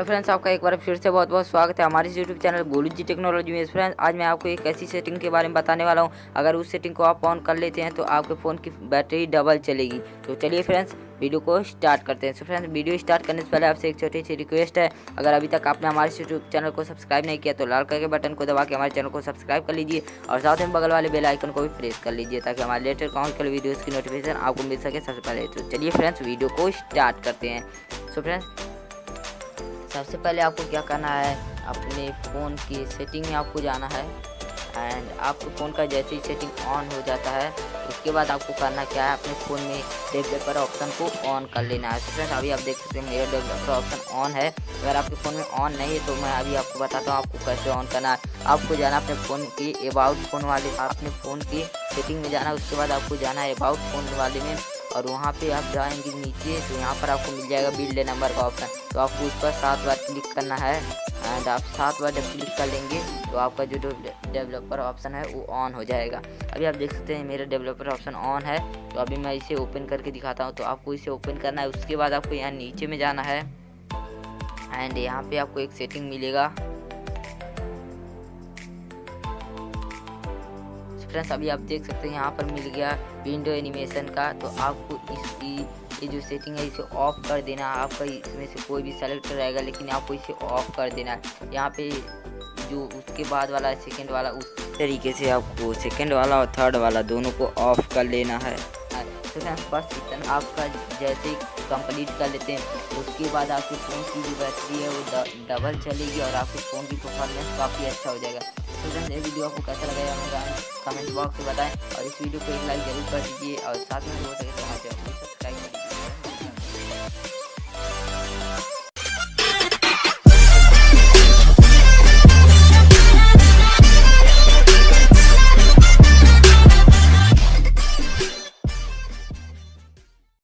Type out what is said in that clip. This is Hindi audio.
फ्रेंड्स, आपका एक बार फिर से बहुत बहुत स्वागत है हमारे यूट्यूब चैनल गोलू जी टेक्नोलॉजी में। फ्रेंड्स, आज मैं आपको एक ऐसी सेटिंग के बारे में बताने वाला हूं, अगर उस सेटिंग को आप ऑन कर लेते हैं तो आपके फ़ोन की बैटरी डबल चलेगी। तो चलिए फ्रेंड्स, वीडियो को स्टार्ट करते हैं। सो फ्रेंड्स, वीडियो स्टार्ट करने से पहले आपसे एक छोटी सी रिक्वेस्ट है, अगर अभी तक आपने हमारे यूट्यूब चैनल को सब्सक्राइब नहीं किया तो लाल कलर के बटन को दबा के हमारे चैनल को सब्सक्राइब कर लीजिए और साथ में बगल वाले बेल आइकन को भी प्रेस कर लीजिए ताकि हमारे लेटेस्ट कॉन्ट के वीडियोज़ की नोटिफिकेशन आपको मिल सके सबसे पहले। तो चलिए फ्रेंड्स, वीडियो को स्टार्ट करते हैं। सो फ्रेंड्स, सबसे पहले आपको क्या करना है, अपने फ़ोन की सेटिंग में आपको जाना है एंड आपके फ़ोन का जैसे ही सेटिंग ऑन हो जाता है उसके बाद आपको करना क्या है, अपने फ़ोन में डेवलपर ऑप्शन को ऑन कर लेना है। तो फ्रेंड्स, अभी आप देख सकते हैं मेरा डेवलपर ऑप्शन ऑन है। अगर आपके फ़ोन में ऑन नहीं है तो मैं अभी आपको बताता हूँ आपको कैसे ऑन करना है। आपको जाना अपने फ़ोन की अबाउट फ़ोन वाले, अपने फ़ोन की सेटिंग में जाना, उसके बाद आपको जाना है अबाउट फ़ोन वाले में और वहाँ पे आप जाएंगे नीचे तो यहाँ पर आपको मिल जाएगा बिल्ड नंबर का ऑप्शन। तो आपको उस पर 7 बार क्लिक करना है एंड आप 7 बार जब क्लिक कर लेंगे तो आपका जो डेवलपर ऑप्शन है वो ऑन हो जाएगा। अभी आप देख सकते हैं मेरा डेवलपर ऑप्शन ऑन है। तो अभी मैं इसे ओपन करके दिखाता हूँ। तो आपको इसे ओपन करना है, उसके बाद आपको यहाँ नीचे में जाना है एंड यहाँ पे आपको एक सेटिंग मिलेगा। फ्रेंड्स, अभी आप देख सकते हैं यहाँ पर मिल गया विंडो एनिमेशन का। तो आपको इसकी ये जो सेटिंग है इसे ऑफ कर देना है। आपका इसमें से कोई भी सेलेक्ट रहेगा लेकिन आपको इसे ऑफ कर देना है। यहाँ पे जो उसके बाद वाला है सेकंड वाला, उस तरीके से आपको सेकंड वाला और थर्ड वाला दोनों को ऑफ कर लेना है। तो फ्रेंड्स, बस इतना आपका जैसे ही कंप्लीट कर लेते हैं उसके बाद आपके फ़ोन की जो बैटरी है वो डबल चलेगी और आपके फ़ोन की परफॉर्मेंस काफ़ी अच्छा हो जाएगा। तो फ्रेंड्स, ये वीडियो आपको कैसा लगा हमें कमेंट बॉक्स में बताएं और इस वीडियो को एक लाइक जरूर कर दीजिए और साथ में हो सके तो हमारे